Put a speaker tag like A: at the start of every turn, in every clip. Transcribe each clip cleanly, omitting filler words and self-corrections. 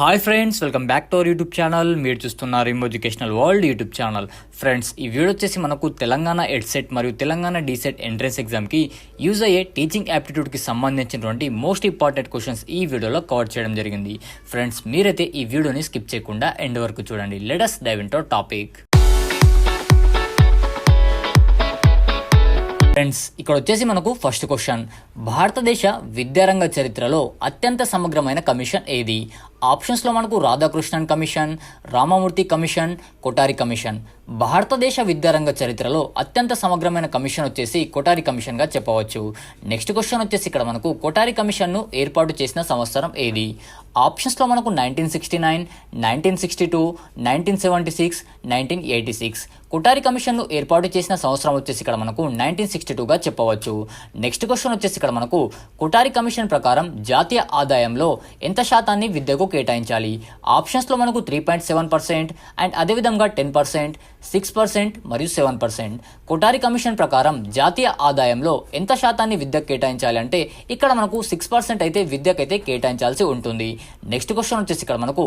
A: Hi friends, welcome back to our YouTube channel. మీరు చూస్తున్నారు Rimo educational world YouTube channel. Friends, ఈ video వచ్చేసి మనకు తెలంగాణ ఎడ్సెట్ మరియు తెలంగాణ డీసెట్ ఎంట్రన్స్ ఎగ్జామ్కి యూజ్ అయ్యే టీచింగ్ యాప్టిట్యూడ్కి సంబంధించినటువంటి మోస్ట్ ఇంపార్టెంట్ క్వశ్చన్స్ ఈ వీడియోలో కవర్ చేయడం జరిగింది. ఫ్రెండ్స్, మీరైతే ఈ వీడియోని స్కిప్ చేయకుండా ఎండ్ వరకు చూడండి. Let us dive into topic. Friends, ఇక్కడ వచ్చేసి మనకు ఫస్ట్ క్వశ్చన్, భారతదేశ విద్యారంగ చరిత్రలో అత్యంత సమగ్రమైన కమిషన్ ఏది? ఆప్షన్స్లో మనకు Radhakrishnan commission, Ramamurthy commission, Kothari commission. భారతదేశ విద్యారంగ చరిత్రలో అత్యంత సమగ్రమైన కమిషన్ వచ్చేసి కొఠారి కమిషన్గా చెప్పవచ్చు. నెక్స్ట్ క్వశ్చన్ వచ్చేసి ఇక్కడ మనకు కొఠారి కమిషన్ను ఏర్పాటు చేసిన సంవత్సరం ఏది? ఆప్షన్స్లో మనకు 1969, 1962, 1976, 1986. కొఠారి కమిషన్ను ఏర్పాటు చేసిన సంవత్సరం వచ్చేసి ఇక్కడ మనకు 1962గా చెప్పవచ్చు. నెక్స్ట్ క్వశ్చన్ వచ్చేసి ఇక్కడ మనకు కొఠారి కమిషన్ ప్రకారం జాతీయ ఆదాయంలో ఎంత శాతాన్ని విద్యకు కేటాయించాలి? ఆప్షన్స్లో మనకు 3.7% అండ్ అదేవిధంగా 10%, 6% మరియు 7%. కొఠారి కమిషన్ ప్రకారం జాతీయ ఆదాయంలో ఎంత శాతాన్ని విద్యకు కేటాయించాలి అంటే ఇక్కడ మనకు 6% అయితే విద్యకైతే కేటాయించాల్సి ఉంటుంది. నెక్స్ట్ క్వశ్చన్ వచ్చేసి ఇక్కడ మనకు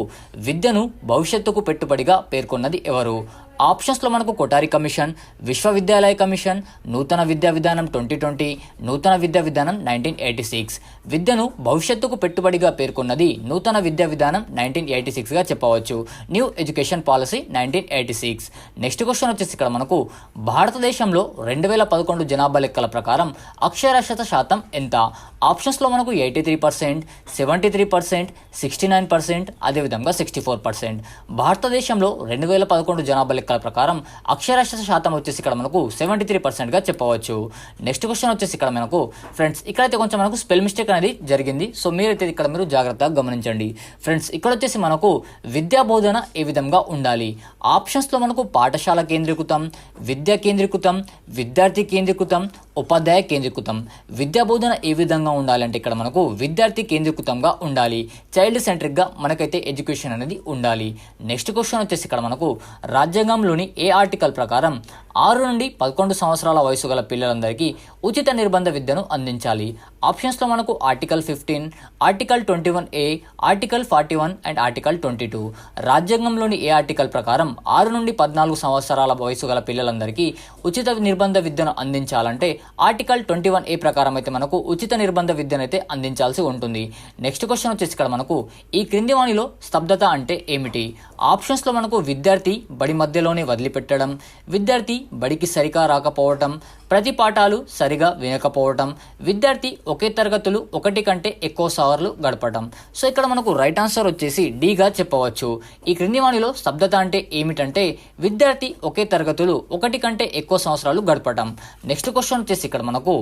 A: విద్యను భవిష్యత్తుకు పెట్టుబడిగా పేర్కొన్నది ఎవరు? ఆప్షన్స్లో మనకు కొఠారి కమిషన్, విశ్వవిద్యాలయ కమిషన్, నూతన విద్యా విధానం 2020, నూతన విద్యా విధానం 1986. విద్యను భవిష్యత్తుకు పెట్టుబడిగా పేర్కొన్నది నూతన విద్యా విధానం 1986గా చెప్పవచ్చు. New education policy 1986. Next question వచ్చేసి ఇక్కడ మనకు భారతదేశంలో 2011 జనాభా లెక్కల ప్రకారం అక్షరాస్యత శాతం ఎంత? ఆప్షన్స్లో మనకు 83%, 73%, 69%, అదేవిధంగా 64%. భారతదేశంలో 2011 జనాభా లెక్కల ప్రకారం అక్షరాస్యత శాతం వచ్చేసి ఇక్కడ మనకు 73%గా చెప్పవచ్చు. నెక్స్ట్ క్వశ్చన్ వచ్చేసి ఇక్కడ మనకు ఫ్రెండ్స్ ఇక్కడైతే కొంచెం మనకు స్పెల్ మిస్టేక్ అనేది జరిగింది. సో మీరైతే ఇక్కడ మీరు జాగ్రత్తగా గమనించండి. ఫ్రెండ్స్, ఇక్కడ వచ్చేసి మనకు విద్యా బోధన ఏ విధంగా ఉండాలి? ఆప్షన్స్లో మనకు పాఠశాల కేంద్రీకృతం, విద్యా కేంద్రీకృతం, విద్యార్థి కేంద్రీకృతం, ఉపాధ్యాయ కేంద్రీకృతం. విద్యా బోధన ఏ విధంగా ఉండాలంటే ఇక్కడ మనకు విద్యార్థి కేంద్రీకృతంగా ఉండాలి. చైల్డ్ సెంట్రిక్గా మనకైతే ఎడ్యుకేషన్ అనేది ఉండాలి. నెక్స్ట్ క్వశ్చన్ వచ్చేసి ఇక్కడ మనకు రాజ్యాంగంలోని ఏ ఆర్టికల్ ప్రకారం 6 నుండి 11 సంవత్సరాల వయసు గల పిల్లలందరికీ ఉచిత నిర్బంధ విద్యను అందించాలి? ఆప్షన్స్లో మనకు article 15, article 21A, article 41 and article 22. రాజ్యాంగంలోని ఏ ఆర్టికల్ ప్రకారం 6 నుండి 14 సంవత్సరాల వయసు గల పిల్లలందరికీ ఉచిత నిర్బంధ విద్యను అందించాలంటే ఆర్టికల్ 21A ప్రకారం అయితే మనకు ఉచిత నిర్బంధ విద్యను అయితే అందించాల్సి ఉంటుంది. నెక్స్ట్ క్వశ్చన్ వచ్చేసి ఇక్కడ మనకు ఈ క్రింది వాణిలో స్తబ్దత అంటే ఏమిటి? ఆప్షన్స్లో మనకు విద్యార్థి బడి మధ్యలోనే వదిలిపెట్టడం, విద్యార్థి బడికి సరిగా రాకపోవటం, ప్రతి పాఠాలు సరిగా వినకపోవటం, విద్యార్థి ఒకే తరగతులు ఒకటి కంటే ఎక్కువ సార్లు గడపడం. సో ఇక్కడ మనకు రైట్ ఆన్సర్ వచ్చేసి డీగా చెప్పవచ్చు. ఈ క్రింది వాణిలో స్తబ్దత అంటే ఏమిటంటే విద్యార్థి ఒకే తరగతులు ఒకటి కంటే ఎక్కువ సంవత్సరాలు గడపటం. నెక్స్ట్ క్వశ్చన్ వచ్చేసి ఇక్కడ మనకు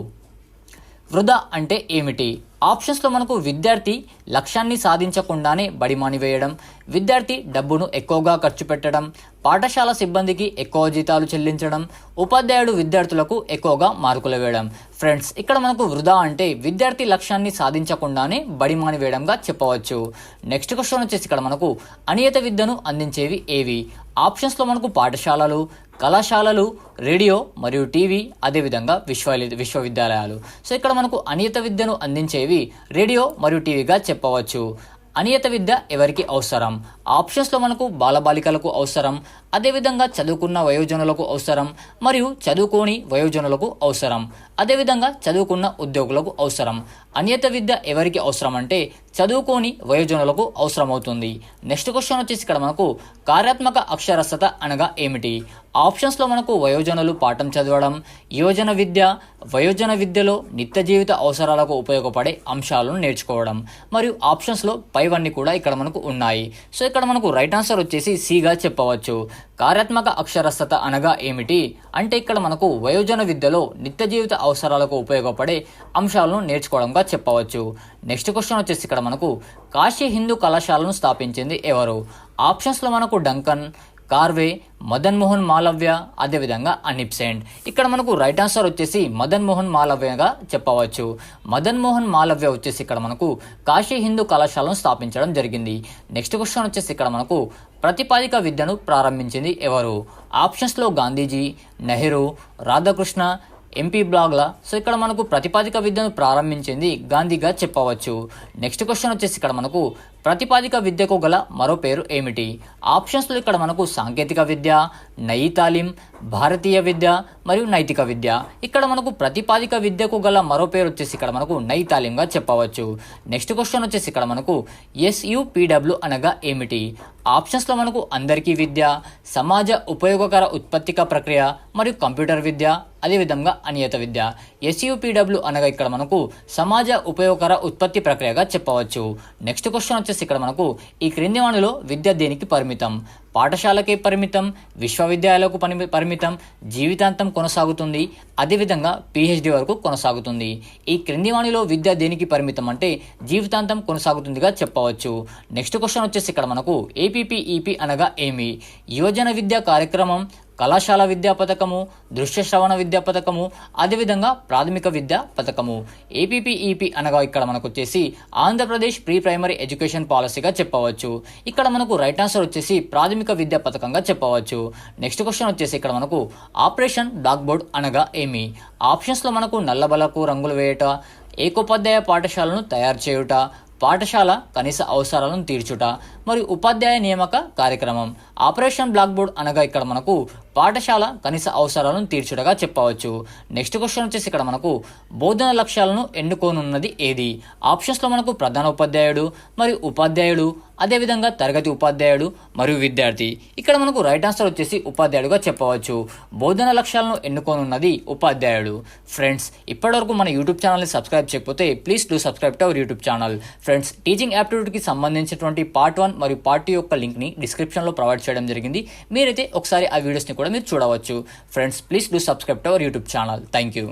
A: వృధా అంటే ఏమిటి? ఆప్షన్స్లో మనకు విద్యార్థి లక్ష్యాన్ని సాధించకుండానే బడి మానివేయడం, విద్యార్థి డబ్బును ఎక్కువగా ఖర్చు పెట్టడం, పాఠశాల సిబ్బందికి ఎక్కువ జీతాలు చెల్లించడం, ఉపాధ్యాయుడు విద్యార్థులకు ఎక్కువగా మార్కులు వేయడం. ఫ్రెండ్స్, ఇక్కడ మనకు వృధా అంటే విద్యార్థి లక్ష్యాన్ని సాధించకుండానే బడి మానివేయడంగా చెప్పవచ్చు. నెక్స్ట్ క్వశ్చన్ వచ్చేసి ఇక్కడ మనకు అనియత విద్యను అందించేవి ఏవి? ఆప్షన్స్లో మనకు పాఠశాలలు, కళాశాలలు, రేడియో మరియు టీవీ, అదేవిధంగా విశ్వవిద్యాలయాలు. సో ఇక్కడ మనకు అనియత విద్యను అందించేవి రేడియో మరియు టీవీగా చెప్పవచ్చు. అనియత విద్య ఎవరికి అవసరం? ఆప్షన్స్లో మనకు బాలబాలికలకు అవసరం, అదేవిధంగా చదువుకున్న వయోజనులకు అవసరం మరియు చదువుకోని వయోజనులకు అవసరం, అదేవిధంగా చదువుకున్న ఉద్యోగులకు అవసరం. అనియత విద్య ఎవరికి అవసరం అంటే చదువుకోని వయోజనులకు అవసరమవుతుంది. నెక్స్ట్ క్వశ్చన్ వచ్చేసి ఇక్కడ మనకు కార్యాత్మక అక్షరాస్యత అనగా ఏమిటి? ఆప్షన్స్లో మనకు వయోజనులు పాఠం చదవడం, వయోజన విద్యలో నిత్య జీవిత అవసరాలకు ఉపయోగపడే అంశాలను నేర్చుకోవడం, మరియు ఆప్షన్స్లో పైవన్నీ కూడా ఇక్కడ మనకు ఉన్నాయి. సో ఇక్కడ మనకు రైట్ ఆన్సర్ వచ్చేసి సిగా చెప్పవచ్చు. కార్యాత్మక అక్షరాస్యత అనగా ఏమిటి అంటే ఇక్కడ మనకు వయోజన విద్యలో నిత్య జీవిత అవసరాలకు ఉపయోగపడే అంశాలను నేర్చుకోవడంగా చెప్పవచ్చు. నెక్స్ట్ క్వశ్చన్ వచ్చేసి ఇక్కడ మనకు కాశీ హిందూ కళాశాలను స్థాపించింది ఎవరు? ఆప్షన్స్లో మనకు డంకన్, కార్వే, మదన్ మోహన్ మాలవ్య, అదేవిధంగా అనిబ్సెంట్. ఇక్కడ మనకు రైట్ ఆన్సర్ వచ్చేసి మదన్ మోహన్ మాలవ్యగా చెప్పవచ్చు. మదన్ మోహన్ మాలవ్య వచ్చేసి ఇక్కడ మనకు కాశీ హిందూ కళాశాలను స్థాపించడం జరిగింది. నెక్స్ట్ క్వశ్చన్ వచ్చేసి ఇక్కడ మనకు ప్రతిపాదిక విద్యను ప్రారంభించింది ఎవరు? ఆప్షన్స్లో గాంధీజీ, నెహ్రూ, రాధాకృష్ణ, ఎంపీ బ్లాగ్ల సో ఇక్కడ మనకు ప్రతిపాదిక విద్యను ప్రారంభించింది గాంధీగా చెప్పవచ్చు. నెక్స్ట్ క్వశ్చన్ వచ్చేసి ఇక్కడ మనకు ప్రతిపాదిక విద్యకు గల మరో పేరు ఏమిటి? ఆప్షన్స్లో ఇక్కడ మనకు సాంకేతిక విద్య, నయీ తాలీం, భారతీయ విద్య మరియు నైతిక విద్య. ఇక్కడ మనకు ప్రతిపాదిక విద్యకు గల మరో పేరు వచ్చేసి ఇక్కడ మనకు నయీ తాలీంగా చెప్పవచ్చు. నెక్స్ట్ క్వశ్చన్ వచ్చేసి ఇక్కడ మనకు SUPW అనగా ఏమిటి? ఆప్షన్స్లో మనకు అందరికీ విద్య, సమాజ ఉపయోగకర ఉత్పత్తిక ప్రక్రియ మరియు కంప్యూటర్ విద్య, అదేవిధంగా అనియత విద్య. SUPW అనగా ఇక్కడ మనకు సమాజ ఉపయోగకర ఉత్పత్తి ప్రక్రియగా చెప్పవచ్చు. నెక్స్ట్ క్వశ్చన్ వచ్చేసి ఇక్కడ మనకు ఈ క్రింది వాణిలో విద్య దేనికి పరిమితం? పాఠశాలకే పరిమితం, విశ్వవిద్యాలయాలకు పరిమితం, జీవితాంతం కొనసాగుతుంది, అదేవిధంగా PhD వరకు కొనసాగుతుంది. ఈ క్రింది వాణిలో విద్య దేనికి పరిమితం అంటే జీవితాంతం కొనసాగుతుందిగా చెప్పవచ్చు. నెక్స్ట్ క్వశ్చన్ వచ్చేసి ఇక్కడ మనకు APPEP అనగా ఏమి? యువజన విద్యా కార్యక్రమం, కళాశాల విద్యా పథకము, దృశ్య శ్రవణ విద్యా పథకము, అదేవిధంగా ప్రాథమిక విద్యా పథకము. APPEP అనగా ఇక్కడ మనకు వచ్చేసి ఆంధ్రప్రదేశ్ ప్రీ ప్రైమరీ ఎడ్యుకేషన్ పాలసీగా చెప్పవచ్చు. ఇక్కడ మనకు రైట్ ఆన్సర్ వచ్చేసి ప్రాథమిక విద్యా పథకంగా చెప్పవచ్చు. నెక్స్ట్ క్వశ్చన్ వచ్చేసి ఇక్కడ మనకు ఆపరేషన్ బ్లాక్ బోర్డ్ అనగా ఏమి? ఆప్షన్స్లో మనకు నల్లబలకు రంగులు వేయట, ఏకోపాధ్యాయ పాఠశాలను తయారు చేయుట, పాఠశాల కనీస అవసరాలను తీర్చుట మరియు ఉపాధ్యాయ నియామక కార్యక్రమం. ఆపరేషన్ బ్లాక్ బోర్డ్ అనగా ఇక్కడ మనకు పాఠశాల కనీస అవసరాలను తీర్చుటగా చెప్పవచ్చు. నెక్స్ట్ క్వశ్చన్ వచ్చేసి ఇక్కడ మనకు బోధన లక్ష్యాలను ఎన్నుకోనున్నది ఏది? ఆప్షన్స్లో మనకు ప్రధాన ఉపాధ్యాయుడు మరియు ఉపాధ్యాయుడు, అదేవిధంగా తరగతి ఉపాధ్యాయుడు మరియు విద్యార్థి. ఇక్కడ మనకు రైట్ ఆన్సర్ వచ్చేసి ఉపాధ్యాయుడుగా చెప్పవచ్చు. బోధన లక్ష్యాలను ఎన్నుకోనున్నది ఉపాధ్యాయుడు. ఫ్రెండ్స్, ఇప్పటివరకు మన యూట్యూబ్ ఛానల్ని సబ్స్క్రైబ్ చేయకపోతే please do subscribe to our YouTube channel. Friends, teaching యాప్టిట్యూడ్కి సంబంధించినటువంటి పార్ట్ 1 మరియు పార్ట్ 2 యొక్క లింక్ని డిస్క్రిప్షన్లో ప్రొవైడ్ చేయడం జరిగింది. మీరైతే ఒకసారి ఆ వీడియోస్ని కూడా మీరు చూడవచ్చు. Friends, please do subscribe to our YouTube channel. Thank you.